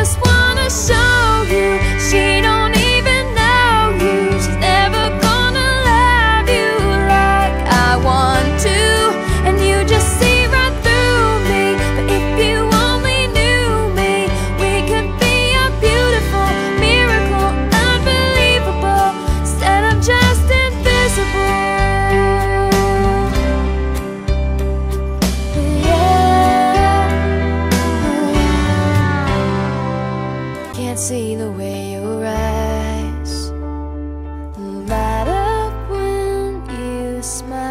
just wanna show you she don't even know you. She's never gonna love you like I want to, and you just see right through me. But if you only knew me, we could be a beautiful miracle, unbelievable, instead of just invisible. Can't see the way your eyes light up when you smile.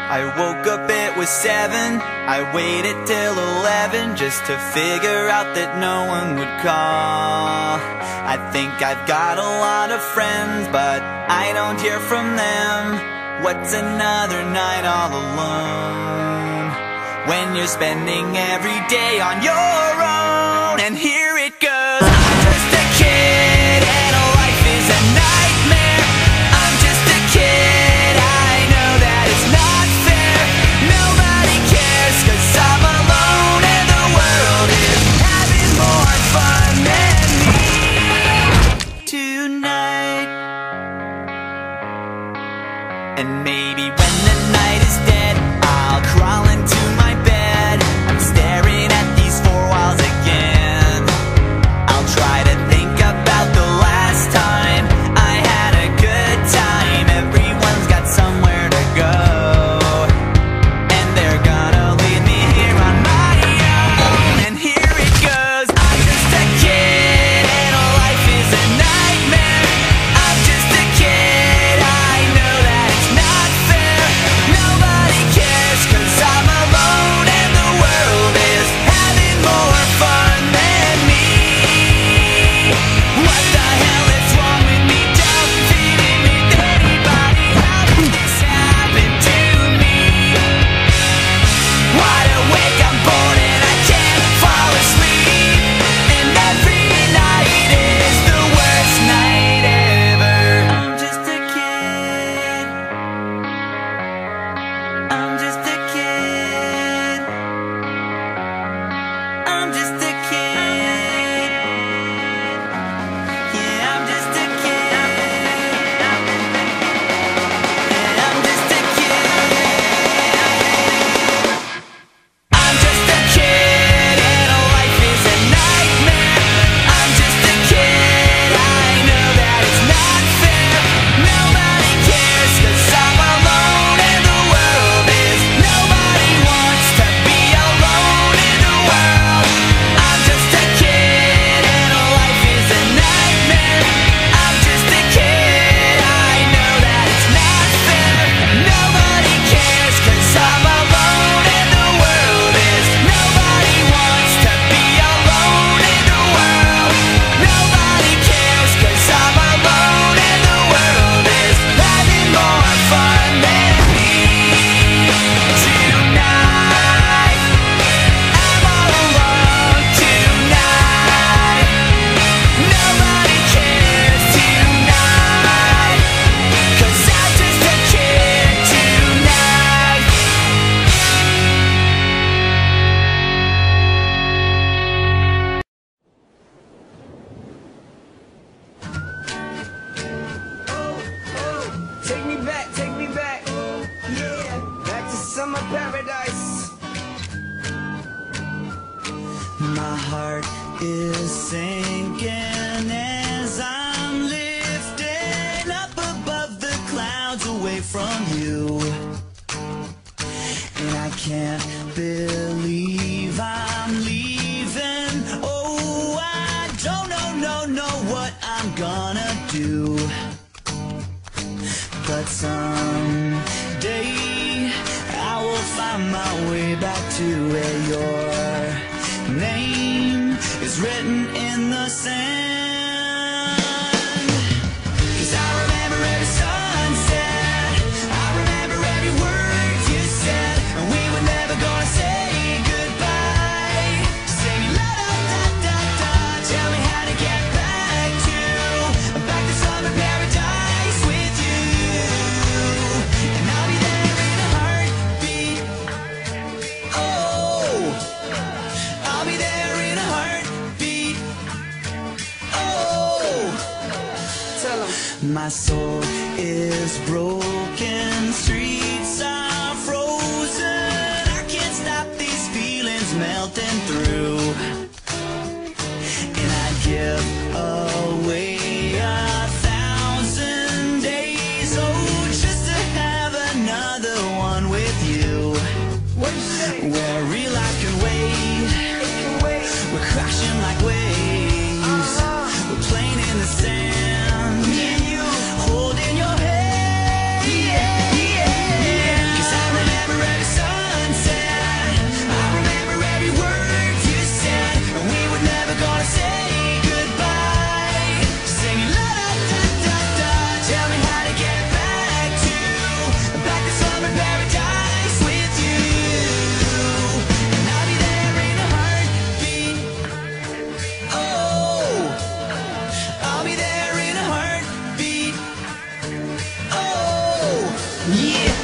I woke up, it was 7. I waited till 11 just to figure out that no one would call. I think I've got a lot of friends, but I don't hear from them. What's another night all alone when you're spending every day on your own? And here it goes. I'm just a kid and life is a nightmare. I'm just a kid, I know that it's not fair. Nobody cares 'cause I'm alone and the world is having more fun than me tonight. And maybe when the night is dead, I'll crawl into my bed. I'm staring at these four walls again. I'll try to think about the last time I had a good time. Everyone's got somewhere to go, and they're gonna leave me here on my own. And here it goes. I'm just a kid and life is a nightmare. I'm just a kid, I know that it's not fair. Nobody cares 'cause I'm alone and the world is having more fun than me. What the hell is wrong with me? Don't fit in with anybody. How did this happen to me? Wide awake, I'm bored and I can't fall asleep. And every night is the worst night ever. I'm just a kid. I'm just a kid. I'm just a kid. Yeah, I'm just a kid. Yeah, I'm just a kid. I'm just a kid and life is a nightmare. I'm just a kid, I know that it's not fair. Nobody cares 'cause I'm alone and the world is. Nobody wants to be alone in the world. I'm just a kid and life is a nightmare. I'm just a kid, I know that it's not fair. Nobody cares 'cause I'm alone and the world is. Nobody wants to be alone in the world. Nobody cares 'cause I'm alone and the world is having more fun than me tonight. I'm all alone tonight. Nobody cares tonight 'cause I'm just a kid tonight. Take me back, yeah, back to summer paradise. My heart is sinking as I'm lifting up above the clouds away from you. And I can't believe I'm leaving. Oh, I don't know what I'm gonna do. But someday I will find my way back to where your name is written in the sand. 'Cause I remember every sunset, I remember every word you said, and we were never gonna say goodbye. Sing la da da da da, tell me how to get back. My soul is broken, streets are frozen. I can't stop these feelings melting through. And I'd give away 1,000 days, oh, just to have another one with you. Where real life can wait, we're crashing like waves, we're playing in the sand, holding your hand. 'Cause I remember every sunset, I remember every word you said, and we were never gonna say goodbye. Singing la da da da da, tell me how to get back to summer paradise with you. And I'll be there in a heartbeat. Oh, I'll be there in a heartbeat. Oh, Yeah,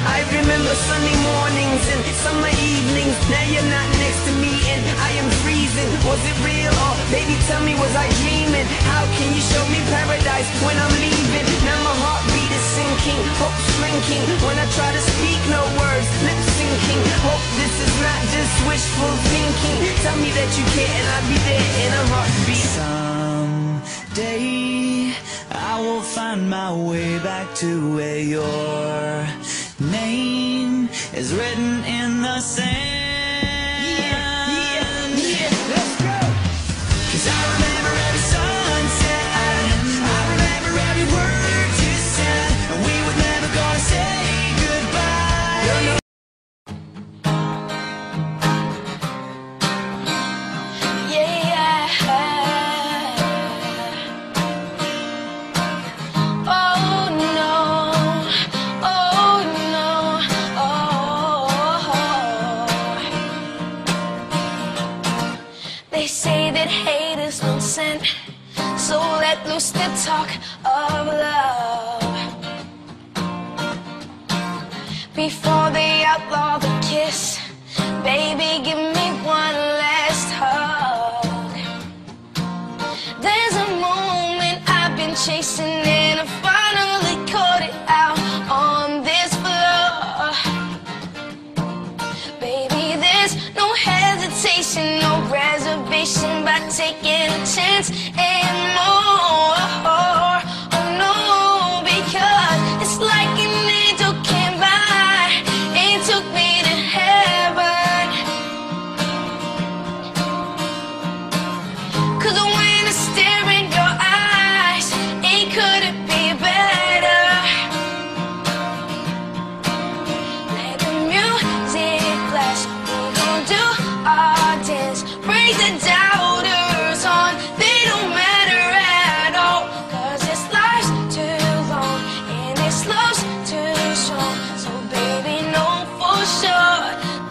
I remember Sunday mornings and summer evenings. Now you're not next to me and I am freezing. Was it real or baby tell me was I dreaming? How can you show me paradise when I'm leaving? Now my heartbeat is sinking, hope shrinking. When I try to speak no words, lip syncing. Hope this is not just wishful thinking. Tell me that you care and I'll be there in a heartbeat. someday I will find my way back to where your name is written in the sand. Let's go. 'Cause I remember every sunset, I remember every word you said, and we were never gonna say goodbye. Oh no, oh no, oh. They say that hate is no sin, so let loose the talk of love. Before they outlaw the kiss, baby, give me one last hug. There's a moment I've been chasing and I finally caught it out on this floor. Baby, there's no hesitation, no reservation by taking a chance and more. Oh no, because it's like an angel came by and took me to heaven. 'Cause when I stare in your eyes, it couldn't be better. Let the music blast, we gon' do our dance. Break the doubters on, they don't matter at all. 'Cause this life's too long and this love's too strong. So baby, know for sure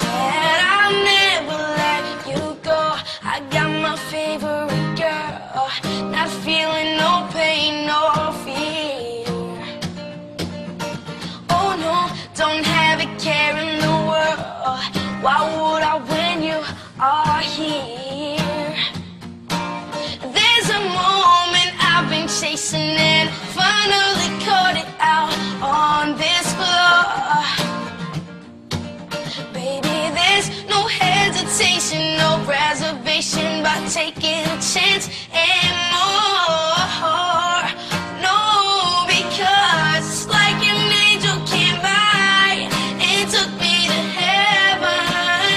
that I'll never let you go. I got my favorite girl, not feeling no pain, no fear. Oh no, don't have a care in the world. Why would I when you are here? There's a moment I've been chasing and finally caught it out on this floor. Baby, there's no hesitation, no reservation by taking a chance and more. No, because it's like an angel came by and took me to heaven.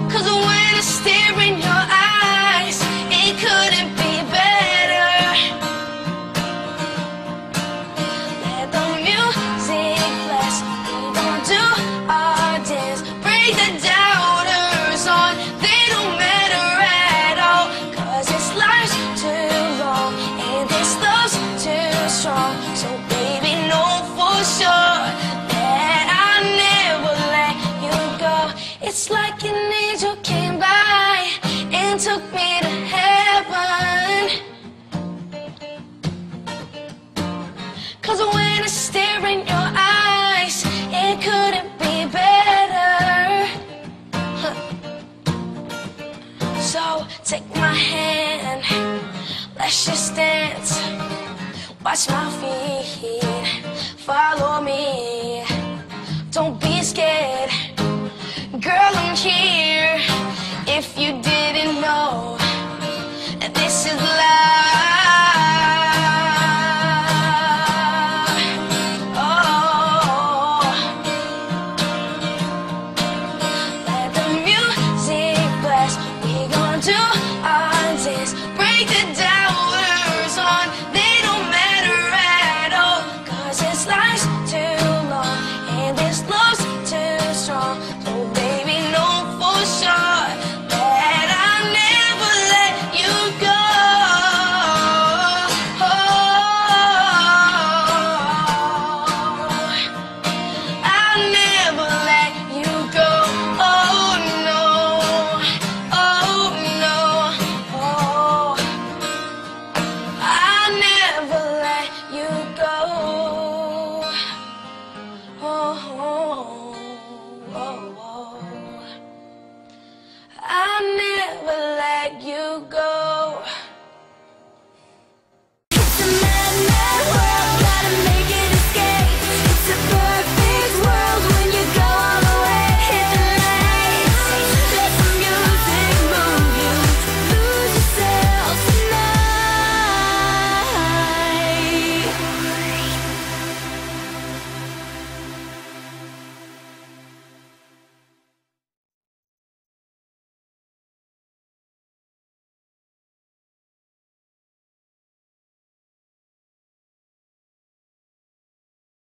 'Cause when I stare in your eyes, it couldn't be better. Let the music blast, we gon' do our dance. Break the doubters on, they don't take my hand, let's just dance. Watch my feet, follow me. Don't be scared, girl, I'm here. If you didn't know, this is love. Oh, let the music blast. We gonna do our dance, break the downwards on. They don't matter at all, 'cause this life's too long and this love's too strong. So baby, know for sure that I'll never let you go. I'll never let you go. Oh no, oh no, oh. I'll never let you go. Oh, oh, oh, oh. I'll never let you go.